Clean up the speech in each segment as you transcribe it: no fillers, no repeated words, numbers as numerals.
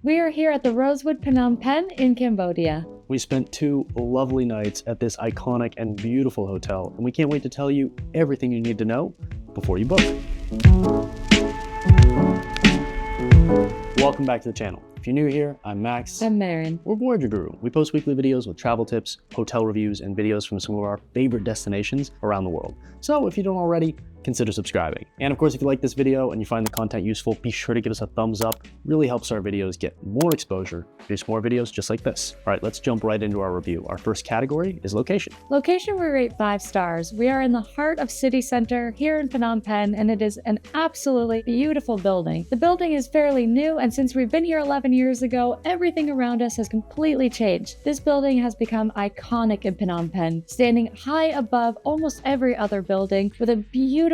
We are here at the Rosewood Phnom Penh in Cambodia. We spent 2 lovely nights at this iconic and beautiful hotel, and we can't wait to tell you everything you need to know before you book. Welcome back to the channel. If you're new here, I'm Max. I'm Marin. We're Voyager Guru. We post weekly videos with travel tips, hotel reviews, and videos from some of our favorite destinations around the world. So if you don't already, consider subscribing. And of course, if you like this video and you find the content useful, be sure to give us a thumbs up. It really helps our videos get more exposure, produce more videos just like this. All right, let's jump right into our review. Our first category is location. Location, we rate 5 stars. We are in the heart of city center here in Phnom Penh, and it is an absolutely beautiful building. The building is fairly new, and since we've been here 11 years ago, everything around us has completely changed. This building has become iconic in Phnom Penh, standing high above almost every other building with a beautiful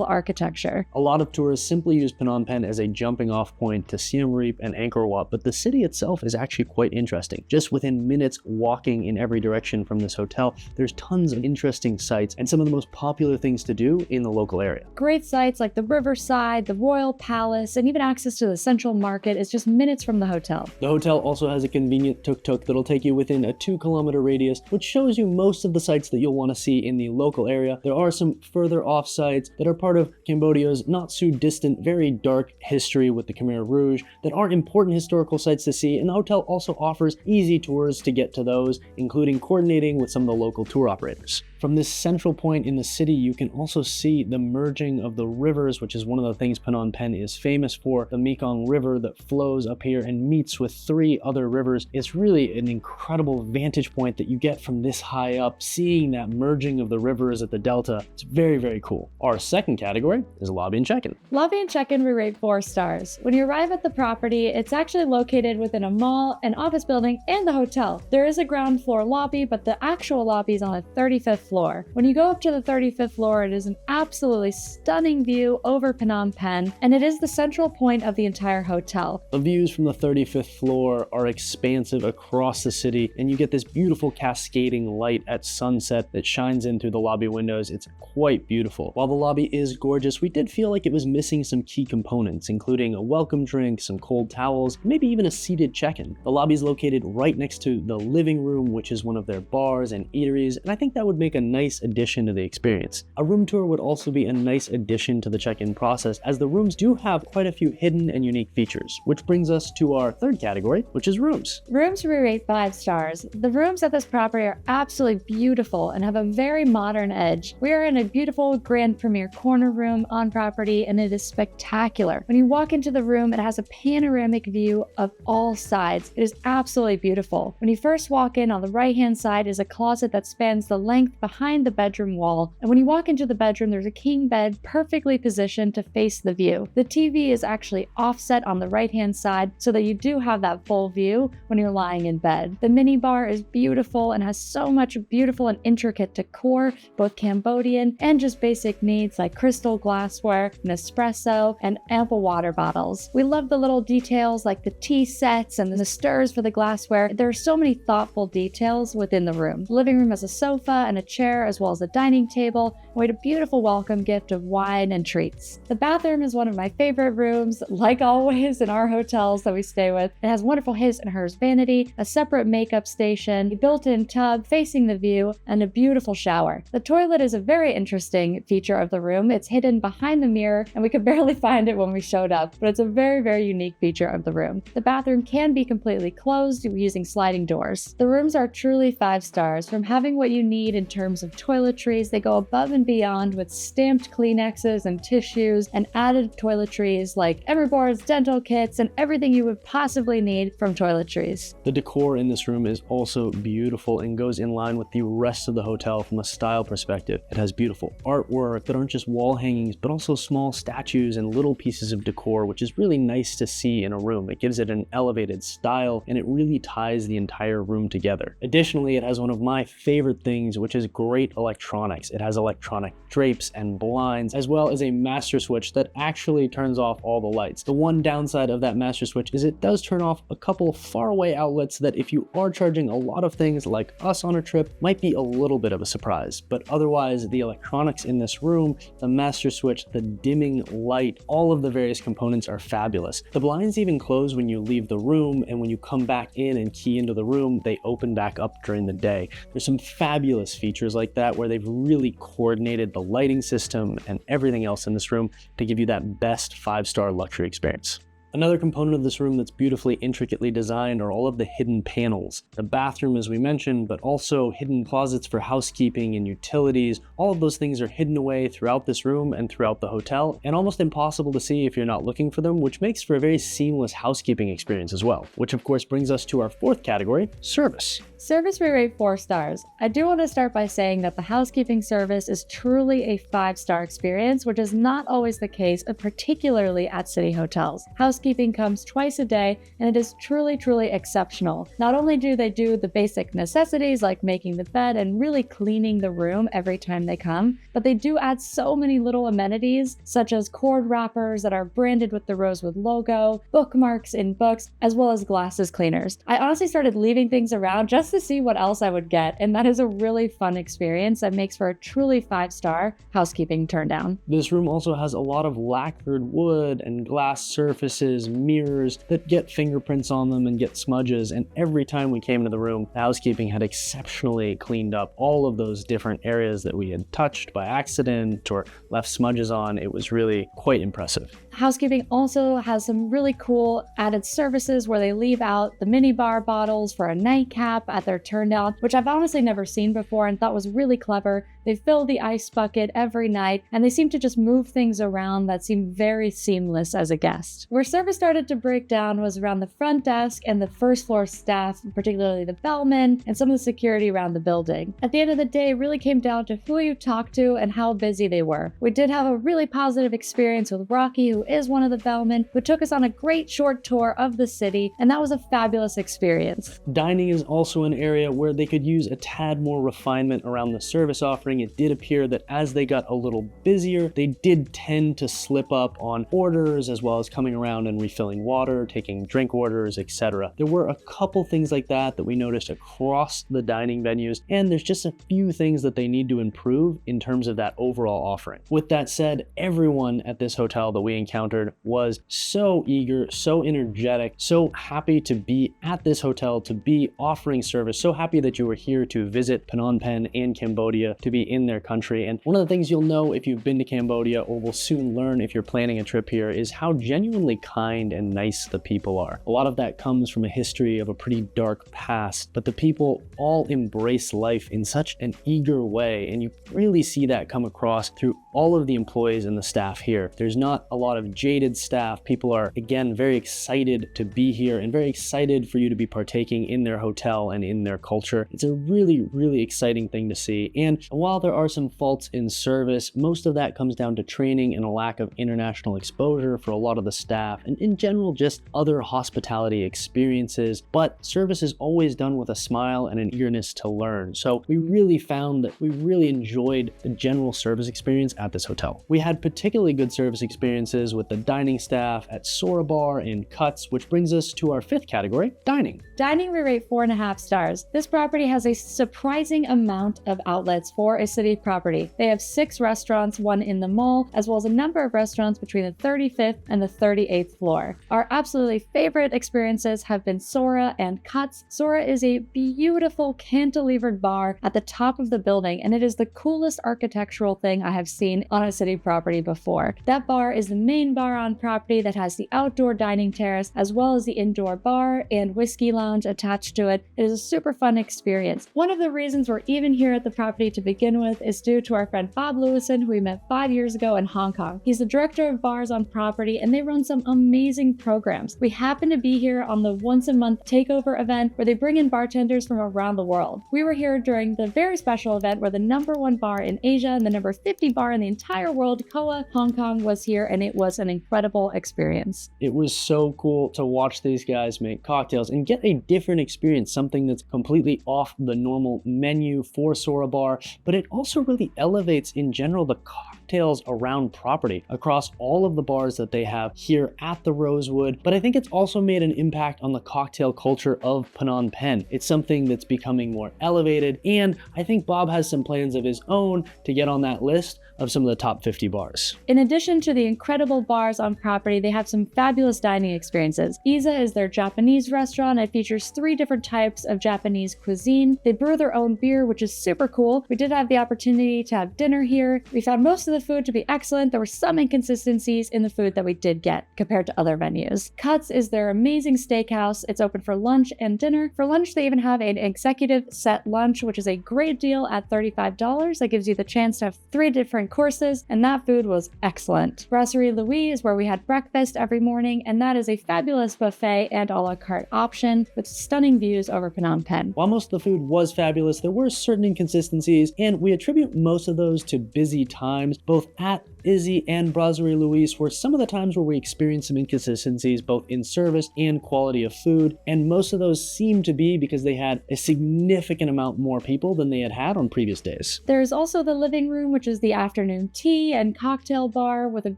architecture. A lot of tourists simply use Phnom Penh as a jumping off point to Siem Reap and Angkor Wat, but the city itself is actually quite interesting. Just within minutes walking in every direction from this hotel, there's tons of interesting sites and some of the most popular things to do in the local area. Great sites like the Riverside, the Royal Palace, and even access to the Central Market is just minutes from the hotel. The hotel also has a convenient tuk-tuk that'll take you within a 2-kilometer radius, which shows you most of the sites that you'll want to see in the local area. There are some further off sites that are part of Cambodia's not so distant, very dark history with the Khmer Rouge that are important historical sites to see, and the hotel also offers easy tours to get to those, including coordinating with some of the local tour operators. From this central point in the city, you can also see the merging of the rivers, which is one of the things Phnom Penh is famous for. The Mekong River that flows up here and meets with 3 other rivers. It's really an incredible vantage point that you get from this high up, seeing that merging of the rivers at the delta. It's very cool. Our second category is lobby and check-in. Lobby and check-in, we rate 4 stars. When you arrive at the property, it's actually located within a mall, an office building, and the hotel. There is a ground floor lobby, but the actual lobby is on the 35th floor. When you go up to the 35th floor, it is an absolutely stunning view over Phnom Penh, and it is the central point of the entire hotel. The views from the 35th floor are expansive across the city, and you get this beautiful cascading light at sunset that shines in through the lobby windows. It's quite beautiful. While the lobby is gorgeous, we did feel like it was missing some key components, including a welcome drink, some cold towels, maybe even a seated check-in. The lobby is located right next to the living room, which is one of their bars and eateries, and I think that would make a nice addition to the experience. A room tour would also be a nice addition to the check-in process, as the rooms do have quite a few hidden and unique features, which brings us to our third category, which is rooms. Rooms, we rate 5 stars. The rooms at this property are absolutely beautiful and have a very modern edge. We are in a beautiful Grand Premier corner room on property, and it is spectacular. When you walk into the room, it has a panoramic view of all sides. It is absolutely beautiful. When you first walk in, on the right-hand side is a closet that spans the length behind the bedroom wall, and when you walk into the bedroom, there's a king bed perfectly positioned to face the view. The TV is actually offset on the right-hand side so that you do have that full view when you're lying in bed. The mini bar is beautiful and has so much beautiful and intricate decor, both Cambodian and just basic needs like crystal glassware, an espresso, and ample water bottles. We love the little details like the tea sets and the stirs for the glassware. There are so many thoughtful details within the room. The living room has a sofa and a chair, as well as a dining table, and we had a beautiful welcome gift of wine and treats. The bathroom is one of my favorite rooms, like always in our hotels that we stay with. It has wonderful his and hers vanity, a separate makeup station, a built-in tub facing the view, and a beautiful shower. The toilet is a very interesting feature of the room. It's hidden behind the mirror, and we could barely find it when we showed up, but it's a very unique feature of the room. The bathroom can be completely closed using sliding doors. The rooms are truly 5 stars. From having what you need in terms of toiletries, they go above and beyond with stamped Kleenexes and tissues and added toiletries like emery boards, dental kits, and everything you would possibly need from toiletries. The decor in this room is also beautiful and goes in line with the rest of the hotel from a style perspective. It has beautiful artwork that aren't just wall hangings, but also small statues and little pieces of decor, which is really nice to see in a room. It gives it an elevated style, and it really ties the entire room together. Additionally, it has one of my favorite things, which is great electronics. It has electronic drapes and blinds, as well as a master switch that actually turns off all the lights. The one downside of that master switch is it does turn off a couple faraway outlets that, if you are charging a lot of things like us on a trip, might be a little bit of a surprise. But otherwise, the electronics in this room, the master switch, the dimming light, all of the various components are fabulous. The blinds even close when you leave the room, and when you come back in and key into the room, they open back up during the day. There's some fabulous features like that where they've really coordinated the lighting system and everything else in this room to give you that best 5-star luxury experience. Another component of this room that's beautifully intricately designed are all of the hidden panels. The bathroom, as we mentioned, but also hidden closets for housekeeping and utilities. All of those things are hidden away throughout this room and throughout the hotel, and almost impossible to see if you're not looking for them, which makes for a very seamless housekeeping experience as well. Which of course brings us to our fourth category, service. Service we rate 4 stars. I do want to start by saying that the housekeeping service is truly a 5-star experience, which is not always the case, particularly at city hotels. Housekeeping comes twice a day, and it is truly exceptional. Not only do they do the basic necessities like making the bed and really cleaning the room every time they come, but they do add so many little amenities, such as cord wrappers that are branded with the Rosewood logo, bookmarks in books, as well as glasses cleaners. I honestly started leaving things around just to see what else I would get, and that is a really fun experience that makes for a truly 5-star housekeeping turndown. This room also has a lot of lacquered wood and glass surfaces, mirrors that get fingerprints on them and get smudges, and every time we came into the room, the housekeeping had exceptionally cleaned up all of those different areas that we had touched by accident or left smudges on. It was really quite impressive. Housekeeping also has some really cool added services where they leave out the mini bar bottles for a nightcap at their turndown, which I've honestly never seen before and thought was really clever. They fill the ice bucket every night, and they seem to just move things around that seem very seamless as a guest. Where service started to break down was around the front desk and the first floor staff, particularly the bellman and some of the security around the building. At the end of the day, it really came down to who you talked to and how busy they were. We did have a really positive experience with Rocky, who is one of the bellmen, who took us on a great short tour of the city, and that was a fabulous experience. Dining is also an area where they could use a tad more refinement around the service offering. It did appear that as they got a little busier, they did tend to slip up on orders, as well as coming around and refilling water, taking drink orders, etc. There were a couple things like that we noticed across the dining venues, and there's just a few things that they need to improve in terms of that overall offering. With that said, everyone at this hotel that we encountered was so eager, so energetic, so happy to be at this hotel, to be offering service, so happy that you were here to visit Phnom Penh and Cambodia, to be in their country. And one of the things you'll know if you've been to Cambodia, or will soon learn if you're planning a trip here, is how genuinely kind and nice the people are. A lot of that comes from a history of a pretty dark past, but the people all embrace life in such an eager way, and you really see that come across through all of the employees and the staff here. There's not a lot of jaded staff. People are, again, very excited to be here and very excited for you to be partaking in their hotel and in their culture. It's a really exciting thing to see. And while there are some faults in service, most of that comes down to training and a lack of international exposure for a lot of the staff, and in general, just other hospitality experiences. But service is always done with a smile and an eagerness to learn. So we really found that we really enjoyed the general service experience at this hotel. We had particularly good service experiences with the dining staff at Sora Bar and Cuts, which brings us to our fifth category, dining. Dining we rate 4.5 stars. This property has a surprising amount of outlets for a city property. They have 6 restaurants, one in the mall, as well as a number of restaurants between the 35th and the 38th floor. Our absolutely favorite experiences have been Sora and Cuts. Sora is a beautiful cantilevered bar at the top of the building, and it is the coolest architectural thing I have seen on a city property before. That bar is the main bar on property that has the outdoor dining terrace, as well as the indoor bar and whiskey lounge attached to it. It is a super fun experience. One of the reasons we're even here at the property to begin with is due to our friend Bob Lewison, who we met 5 years ago in Hong Kong. He's the director of bars on property, and they run some amazing programs. We happen to be here on the once-a-month takeover event where they bring in bartenders from around the world. We were here during the very special event where the #1 bar in Asia and the number 50 bar in the entire world, Koa, Hong Kong, was here, and it was was an incredible experience. It was so cool to watch these guys make cocktails and get a different experience, something that's completely off the normal menu for Sora Bar, but it also really elevates in general the cocktails around property across all of the bars that they have here at the Rosewood. But I think it's also made an impact on the cocktail culture of Phnom Penh. It's something that's becoming more elevated, and I think Bob has some plans of his own to get on that list of some of the top 50 bars. In addition to the incredible bars on property, they have some fabulous dining experiences. Isa is their Japanese restaurant. It features 3 different types of Japanese cuisine. They brew their own beer, which is super cool. We did have the opportunity to have dinner here. We found most of the food to be excellent. There were some inconsistencies in the food that we did get compared to other venues. Cuts is their amazing steakhouse. It's open for lunch and dinner. For lunch, they even have an executive set lunch, which is a great deal at $35. That gives you the chance to have 3 different courses, and that food was excellent. Brasserie Louis is where we had breakfast every morning, and that is a fabulous buffet and a la carte option with stunning views over Phnom Penh. While most of the food was fabulous, there were certain inconsistencies, and we attribute most of those to busy times, both at Izzy and Brasserie Louise were some of the times where we experienced some inconsistencies both in service and quality of food, and most of those seemed to be because they had a significant amount more people than they had on previous days. There's also the living room, which is the afternoon tea and cocktail bar with a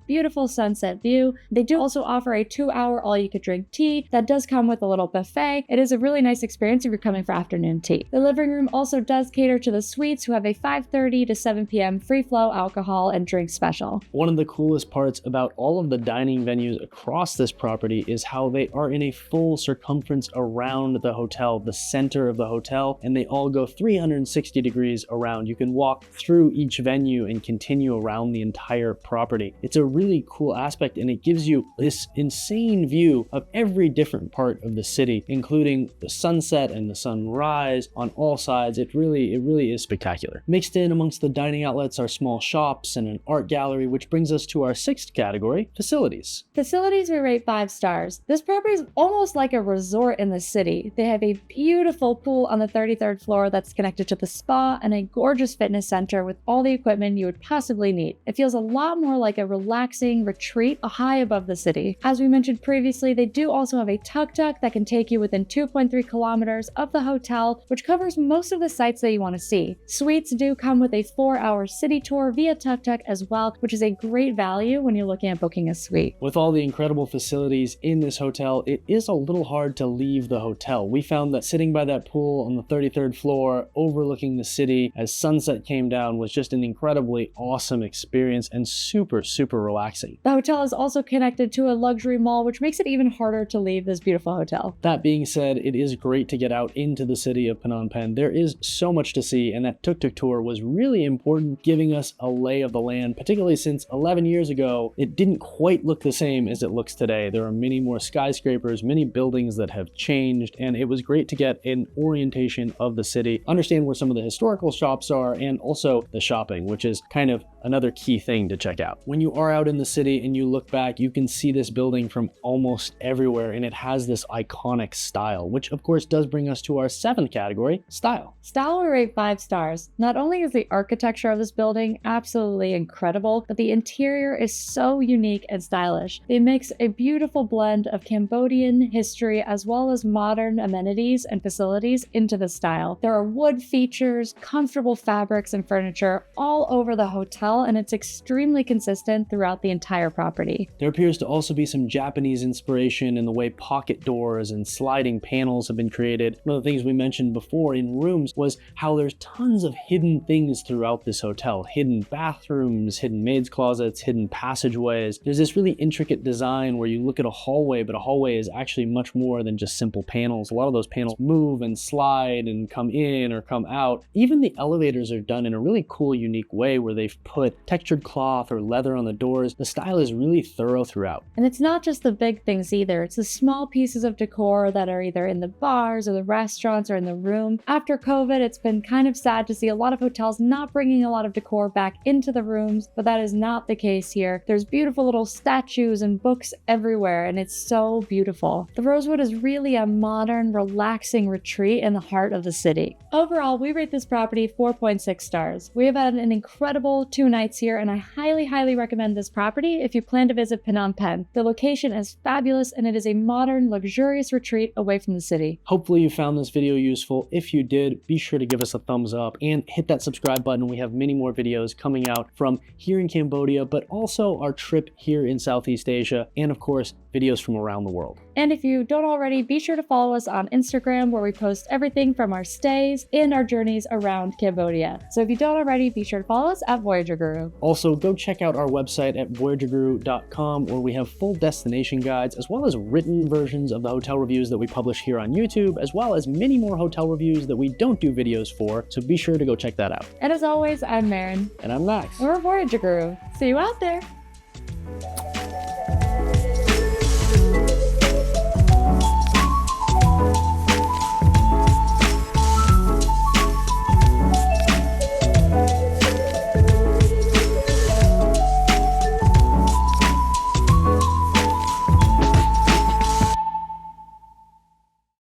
beautiful sunset view. They do also offer a 2-hour all-you-could-drink tea that does come with a little buffet. It is a really nice experience if you're coming for afternoon tea. The living room also does cater to the suites, who have a 5:30 to 7 p.m. free-flow alcohol and drink special. One of the coolest parts about all of the dining venues across this property is how they are in a full circumference around the hotel, the center of the hotel, and they all go 360 degrees around. You can walk through each venue and continue around the entire property. It's a really cool aspect, and it gives you this insane view of every different part of the city, including the sunset and the sunrise on all sides. It really is spectacular. Mixed in amongst the dining outlets are small shops and an art gallery, which brings us to our 6th category, facilities. Facilities we rate 5 stars. This property is almost like a resort in the city. They have a beautiful pool on the 33rd floor that's connected to the spa and a gorgeous fitness center with all the equipment you would possibly need. It feels a lot more like a relaxing retreat high above the city. As we mentioned previously, they do also have a tuk-tuk that can take you within 2.3 kilometers of the hotel, which covers most of the sites that you want to see. Suites do come with a 4-hour city tour via tuk-tuk as well, which is a great value when you're looking at booking a suite. With all the incredible facilities in this hotel, it is a little hard to leave the hotel. We found that sitting by that pool on the 33rd floor overlooking the city as sunset came down was just an incredibly awesome experience and super relaxing. The hotel is also connected to a luxury mall, which makes it even harder to leave this beautiful hotel. That being said, it is great to get out into the city of Phnom Penh. There is so much to see, and that tuk-tuk tour was really important, giving us a lay of the land, particularly since 11 years ago, it didn't quite look the same as it looks today. There are many more skyscrapers, many buildings that have changed, and it was great to get an orientation of the city, understand where some of the historical shops are, and also the shopping, which is kind of another key thing to check out. When you are out in the city and you look back, you can see this building from almost everywhere, and it has this iconic style, which of course does bring us to our 7th category, style. Style we rate 5 stars. Not only is the architecture of this building absolutely incredible, but the interior is so unique and stylish. It makes a beautiful blend of Cambodian history as well as modern amenities and facilities into the style. There are wood features, comfortable fabrics and furniture all over the hotel, and it's extremely consistent throughout the entire property. There appears to also be some Japanese inspiration in the way pocket doors and sliding panels have been created. One of the things we mentioned before in rooms was how there's tons of hidden things throughout this hotel. Hidden bathrooms, hidden maids' closets, hidden passageways. There's this really intricate design where you look at a hallway, but a hallway is actually much more than just simple panels. A lot of those panels move and slide and come in or come out. Even the elevators are done in a really cool, unique way where they've put textured cloth or leather on the doors. The style is really thorough throughout. And it's not just the big things either. It's the small pieces of decor that are either in the bars or the restaurants or in the room. After COVID, it's been kind of sad to see a lot of hotels not bringing a lot of decor back into the rooms, but that is not the case here. There's beautiful little statues and books everywhere, and it's so beautiful. The Rosewood is really a modern, relaxing retreat in the heart of the city. Overall, we rate this property 4.6 stars. We have had an incredible 2 2 nights here, and I highly recommend this property if you plan to visit Phnom Penh. The location is fabulous, and it is a modern, luxurious retreat away from the city. Hopefully you found this video useful. If you did, be sure to give us a thumbs up and hit that subscribe button. We have many more videos coming out from here in Cambodia, but also our trip here in Southeast Asia, and of course, videos from around the world. And if you don't already, be sure to follow us on Instagram, where we post everything from our stays and our journeys around Cambodia. So if you don't already, be sure to follow us at Voyager Guru. Also, go check out our website at voyagerguru.com, where we have full destination guides, as well as written versions of the hotel reviews that we publish here on YouTube, as well as many more hotel reviews that we don't do videos for, so be sure to go check that out. And as always, I'm Marin. And I'm Max. We're Voyager Guru. See you out there.